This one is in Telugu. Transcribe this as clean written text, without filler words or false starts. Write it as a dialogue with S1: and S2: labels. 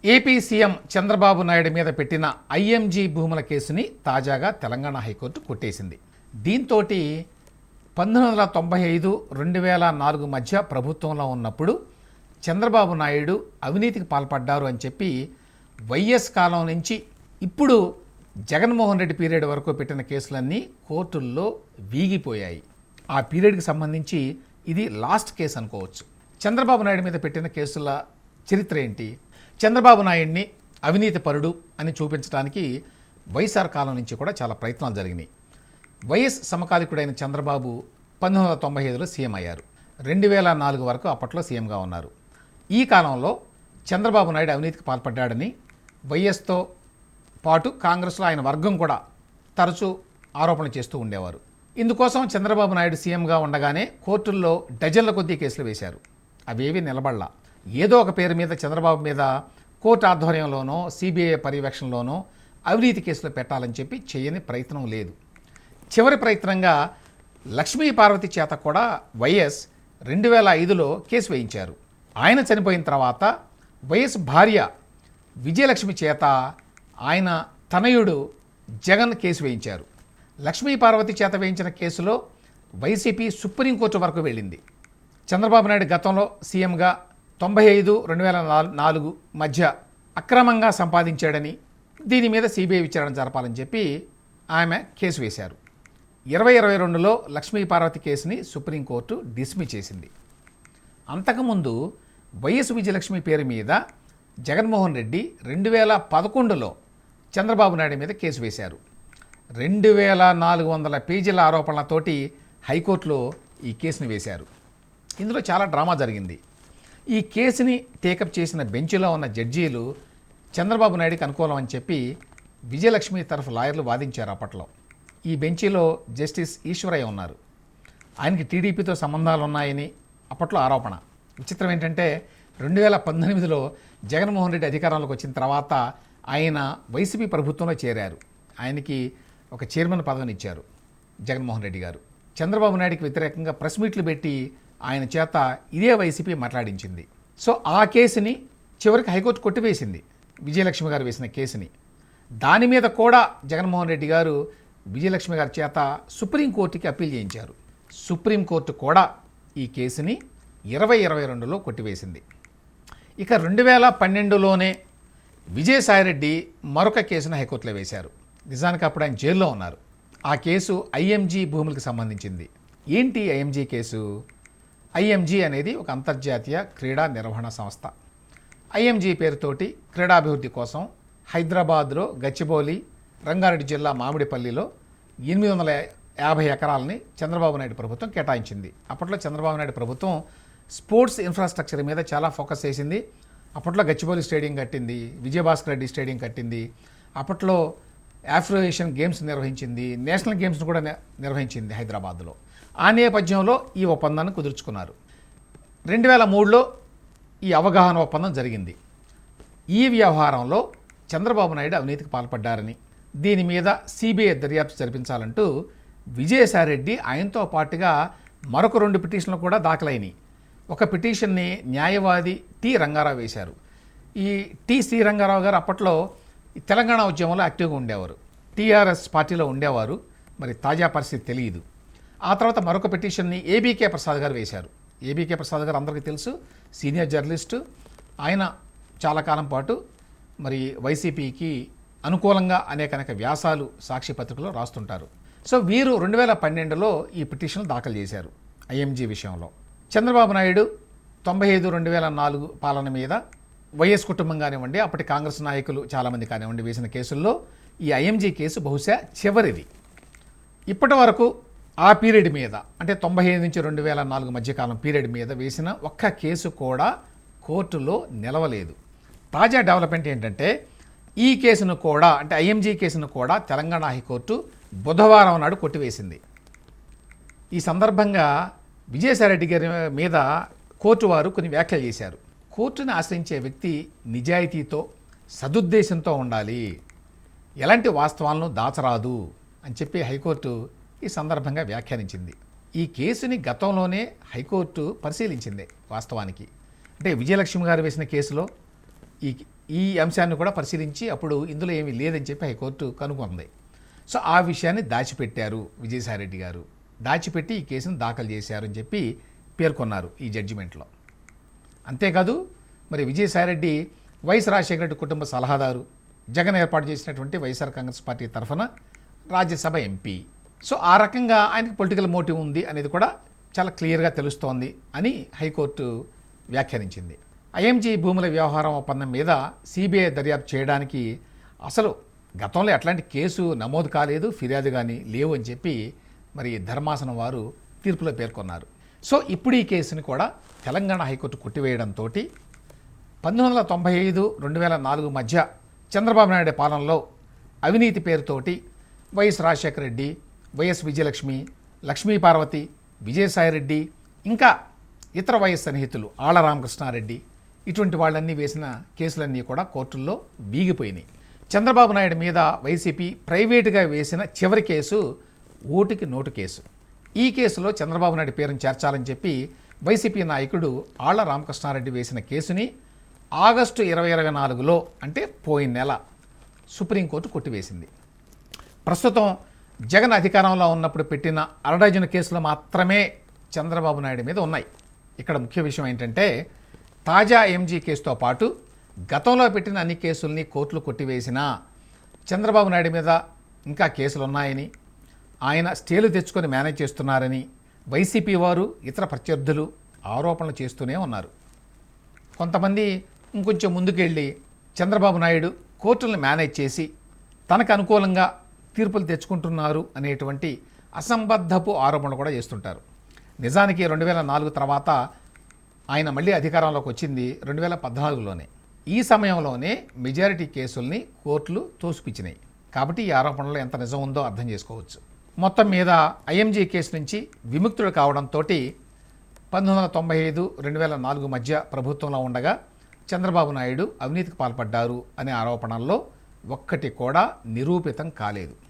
S1: ఏపీ సీఎం చంద్రబాబు నాయుడు మీద పెట్టిన ఐఎంజీ భూముల కేసుని తాజాగా తెలంగాణ హైకోర్టు కొట్టేసింది. దీంతో 1995 2004 మధ్య ప్రభుత్వంలో ఉన్నప్పుడు చంద్రబాబు నాయుడు అవినీతికి పాల్పడ్డారు అని చెప్పి వైఎస్ కాలం నుంచి ఇప్పుడు జగన్మోహన్ రెడ్డి పీరియడ్ వరకు పెట్టిన కేసులన్నీ కోర్టుల్లో వీగిపోయాయి. ఆ పీరియడ్కి సంబంధించి ఇది లాస్ట్ కేసు అనుకోవచ్చు. చంద్రబాబు నాయుడు మీద పెట్టిన కేసుల చరిత్ర ఏంటి? చంద్రబాబు నాయుడిని అవినీతి పరుడు అని చూపించడానికి వైఎస్ఆర్ కాలం నుంచి కూడా చాలా ప్రయత్నాలు జరిగినాయి. వైఎస్ సమకాలికుడైన చంద్రబాబు 1995లో సీఎం అయ్యారు. 2004 వరకు అప్పట్లో సీఎంగా ఉన్నారు. ఈ కాలంలో చంద్రబాబు నాయుడు అవినీతికి పాల్పడ్డాడని వైఎస్తో పాటు కాంగ్రెస్లో ఆయన వర్గం కూడా తరచూ ఆరోపణలు చేస్తూ ఉండేవారు. ఇందుకోసం చంద్రబాబు నాయుడు సీఎంగా ఉండగానే కోర్టుల్లో డజన్ల కొద్దీ కేసులు వేశారు. అవేవి నిలబడలా. ఏదో ఒక పేరు మీద చంద్రబాబు మీద కోర్టు ఆధ్వర్యంలోనో సిబిఐ పర్యవేక్షణలోనో అవినీతి కేసులు పెట్టాలని చెప్పి చేయని ప్రయత్నం లేదు. చివరి ప్రయత్నంగా లక్ష్మీ పార్వతి చేత కూడా వైఎస్ 2005లో కేసు వేయించారు. ఆయన చనిపోయిన తర్వాత వైఎస్ భార్య విజయలక్ష్మి చేత ఆయన తనయుడు జగన్ కేసు వేయించారు. లక్ష్మీ పార్వతి చేత వేయించిన కేసులో వైసీపీ సుప్రీంకోర్టు వరకు వెళ్ళింది. చంద్రబాబు నాయుడు గతంలో సీఎంగా 95 2004 మధ్య అక్రమంగా సంపాదించాడని దీని మీద సిబిఐ విచారణ జరపాలని చెప్పి ఆమె కేసు వేశారు. 2022లో లక్ష్మీ పార్వతి కేసుని సుప్రీంకోర్టు డిస్మిస్ చేసింది. అంతకుముందు వైఎస్ విజయలక్ష్మి పేరు మీద జగన్మోహన్ రెడ్డి 2011లో చంద్రబాబు నాయుడు మీద కేసు వేశారు. 2400 పేజీల ఆరోపణలతోటి హైకోర్టులో ఈ కేసుని వేశారు. ఇందులో చాలా డ్రామా జరిగింది. ఈ కేసుని టేకప్ చేసిన బెంచ్లో ఉన్న జడ్జీలు చంద్రబాబు నాయుడికి అనుకూలం అని చెప్పి విజయలక్ష్మి తరఫు లాయర్లు వాదించారు. అప్పట్లో ఈ బెంచీలో జస్టిస్ ఈశ్వరయ్య ఉన్నారు. ఆయనకి టీడీపీతో సంబంధాలు ఉన్నాయని అప్పట్లో ఆరోపణ. విచిత్రం ఏంటంటే 2018లో జగన్మోహన్ రెడ్డి అధికారంలోకి వచ్చిన తర్వాత ఆయన వైసీపీ ప్రభుత్వంలో చేరారు. ఆయనకి ఒక చైర్మన్ పదవిని ఇచ్చారు జగన్మోహన్ రెడ్డి గారు. చంద్రబాబు నాయుడికి వ్యతిరేకంగా ప్రెస్ మీట్లు పెట్టి ఆయన చేత ఇదే వైసీపీ మాట్లాడించింది. సో ఆ కేసుని చివరికి హైకోర్టు కొట్టివేసింది, విజయలక్ష్మి గారు వేసిన కేసుని. దాని మీద కూడా జగన్మోహన్ రెడ్డి గారు విజయలక్ష్మి గారి చేత సుప్రీంకోర్టుకి అప్పీల్ చేయించారు. సుప్రీంకోర్టు కూడా ఈ కేసుని 2022లో కొట్టివేసింది. ఇక 2012లోనే విజయసాయిరెడ్డి మరొక కేసును హైకోర్టులో వేశారు. నిజానికి అప్పుడు ఆయన జైల్లో ఉన్నారు. ఆ కేసు ఐఎంజీ భూములకు సంబంధించింది. ఏంటి ఐఎంజీ కేసు? ఐఎంజీ అనేది ఒక అంతర్జాతీయ క్రీడా నిర్వహణ సంస్థ. ఐఎంజీ పేరుతోటి క్రీడాభివృద్ధి కోసం హైదరాబాద్లో గచ్చిబౌలి, రంగారెడ్డి జిల్లా మామిడిపల్లిలో 850 ఎకరాలని చంద్రబాబు నాయుడు ప్రభుత్వం కేటాయించింది. అప్పట్లో చంద్రబాబు నాయుడు ప్రభుత్వం స్పోర్ట్స్ ఇన్ఫ్రాస్ట్రక్చర్ మీద చాలా ఫోకస్ చేసింది. అప్పట్లో గచ్చిబౌలి స్టేడియం కట్టింది, విజయభాస్కర్ రెడ్డి స్టేడియం కట్టింది. అప్పట్లో ఆఫ్రో ఏషియన్ గేమ్స్ నిర్వహించింది, నేషనల్ గేమ్స్ను కూడా నిర్వహించింది హైదరాబాద్లో. ఆ నేపథ్యంలో ఈ ఒప్పందాన్ని కుదుర్చుకున్నారు. 2003లో ఈ అవగాహన ఒప్పందం జరిగింది. ఈ వ్యవహారంలో చంద్రబాబు నాయుడు అవినీతికి పాల్పడ్డారని, దీని మీద సిబిఐ దర్యాప్తు జరిపించాలంటూ విజయసాయిరెడ్డి ఆయనతో పాటుగా మరొక 2 పిటిషన్లు కూడా దాఖలైనవి. ఒక పిటిషన్ని న్యాయవాది టి రంగారావు వేశారు. ఈ శ్రీ రంగారావు గారు అప్పట్లో తెలంగాణ ఉద్యమంలో యాక్టివ్గా ఉండేవారు, టీఆర్ఎస్ పార్టీలో ఉండేవారు. మరి తాజా పరిస్థితి తెలియదు. ఆ తర్వాత మరొక పిటిషన్ని ఏబీకే ప్రసాద్ గారు వేశారు. ఏబీకే ప్రసాద్ గారు అందరికీ తెలుసు, సీనియర్ జర్నలిస్టు. ఆయన చాలా కాలం పాటు మరి వైసీపీకి అనుకూలంగా అనేక వ్యాసాలు సాక్షి పత్రికలో రాస్తుంటారు. సో వీరు 2012లో ఈ పిటిషన్లు దాఖలు చేశారు ఐఎంజీ విషయంలో. చంద్రబాబు నాయుడు 95 2004 పాలన మీద వైఎస్ కుటుంబం కానివ్వండి, అప్పటి కాంగ్రెస్ నాయకులు చాలామంది కానివ్వండి వేసిన కేసుల్లో ఈ ఐఎంజీ కేసు బహుశా చివరిది. ఇప్పటి వరకు ఆ పీరియడ్ మీద, అంటే 95 నుంచి 2004 మధ్యకాలం పీరియడ్ మీద వేసిన ఒక్క కేసు కూడా కోర్టులో నిలవలేదు. తాజా డెవలప్మెంట్ ఏంటంటే ఈ కేసును కూడా, అంటే ఐఎంజీ కేసును కూడా తెలంగాణ హైకోర్టు బుధవారం నాడు కొట్టివేసింది. ఈ సందర్భంగా విజయసాయిరెడ్డి గారి మీద కోర్టు వారు కొన్ని వ్యాఖ్యలు చేశారు. కోర్టును ఆశ్రయించే వ్యక్తి నిజాయితీతో, సదుద్దేశంతో ఉండాలి, ఎలాంటి వాస్తవాలను దాచరాదు అని చెప్పి హైకోర్టు ఈ సందర్భంగా వ్యాఖ్యానించింది. ఈ కేసుని గతంలోనే హైకోర్టు పరిశీలించింది. వాస్తవానికి అంటే విజయలక్ష్మి గారు వేసిన కేసులో ఈ ఈ అంశాన్ని కూడా పరిశీలించి అప్పుడు ఇందులో ఏమీ లేదని చెప్పి హైకోర్టు కనుగొంది. సో ఆ విషయాన్ని దాచిపెట్టారు విజయసాయిరెడ్డి గారు, దాచిపెట్టి ఈ కేసును దాఖలు చేశారని చెప్పి పేర్కొన్నారు ఈ జడ్జిమెంట్లో. అంతేకాదు మరి విజయసాయిరెడ్డి వైఎస్ రాజశేఖర రెడ్డి కుటుంబ సలహాదారు, జగన్ ఏర్పాటు చేసినటువంటి వైఎస్ఆర్ కాంగ్రెస్ పార్టీ తరఫున రాజ్యసభ ఎంపీ. సో ఆ రకంగా ఆయనకి పొలిటికల్ మోటివ్ ఉంది అనేది కూడా చాలా క్లియర్గా తెలుస్తోంది అని హైకోర్టు వ్యాఖ్యానించింది. ఐఎంజీ భూముల వ్యవహారం ఒప్పందం మీద సిబిఐ దర్యాప్తు చేయడానికి అసలు గతంలో ఎట్లాంటి కేసు నమోదు కాలేదు, ఫిర్యాదు కానీ లేవు అని చెప్పి మరి ధర్మాసనం వారు తీర్పులో పేర్కొన్నారు. సో ఇప్పుడు ఈ కేసుని కూడా తెలంగాణ హైకోర్టు కొట్టివేయడంతో 1995-2004 మధ్య చంద్రబాబు నాయుడు పాలనలో అవినీతి పేరుతోటి వైఎస్ రాజశేఖర రెడ్డి, వైఎస్ విజయలక్ష్మి, లక్ష్మీ పార్వతి, విజయసాయిరెడ్డి, ఇంకా ఇతర వైఎస్ సన్నిహితులు ఆళ్ల రామకృష్ణారెడ్డి, ఇటువంటి వాళ్ళన్నీ వేసిన కేసులన్నీ కూడా కోర్టుల్లో వీగిపోయినాయి. చంద్రబాబు నాయుడు మీద వైసీపీ ప్రైవేటుగా వేసిన చివరి కేసు ఓటుకి నోటు కేసు. ఈ కేసులో చంద్రబాబు నాయుడు పేరును చేర్చాలని చెప్పి వైసీపీ నాయకుడు ఆళ్ల రామకృష్ణారెడ్డి వేసిన కేసుని ఆగస్టు 2024లో అంటే పోయిన నెల సుప్రీంకోర్టు కొట్టివేసింది. ప్రస్తుతం జగన్ అధికారంలో ఉన్నప్పుడు పెట్టిన అరడజను కేసులు మాత్రమే చంద్రబాబు నాయుడు మీద ఉన్నాయి. ఇక్కడ ముఖ్య విషయం ఏంటంటే తాజా ఎంజీ కేసుతో పాటు గతంలో పెట్టిన అన్ని కేసుల్ని కోర్టులు కొట్టివేసినా చంద్రబాబు నాయుడు మీద ఇంకా కేసులు ఉన్నాయని, ఆయన స్టేలు తెచ్చుకొని మేనేజ్ చేస్తున్నారని వైసీపీ వారు ఇతర ప్రత్యర్థులు ఆరోపణలు చేస్తూనే ఉన్నారు. కొంతమంది ఇంకొంచెం ముందుకెళ్ళి చంద్రబాబు నాయుడు కోర్టులను మేనేజ్ చేసి తనకు అనుకూలంగా తీర్పులు తెచ్చుకుంటున్నారు అనేటువంటి అసంబద్ధపు ఆరోపణలు కూడా చేస్తుంటారు. నిజానికి 2004 తర్వాత ఆయన మళ్ళీ అధికారంలోకి వచ్చింది 2014లోనే. ఈ సమయంలోనే మెజారిటీ కేసుల్ని కోర్టులు తోసిపుచ్చినాయి. కాబట్టి ఈ ఆరోపణలో ఎంత నిజం ఉందో అర్థం చేసుకోవచ్చు. మొత్తం మీద ఐఎంజీ కేసు నుంచి విముక్తుడు కావడంతో 1995-2004 మధ్య ప్రభుత్వంలో ఉండగా చంద్రబాబు నాయుడు అవినీతికి పాల్పడ్డారు అనే ఆరోపణల్లో ఒక్కటి కూడా నిరూపితం కాలేదు.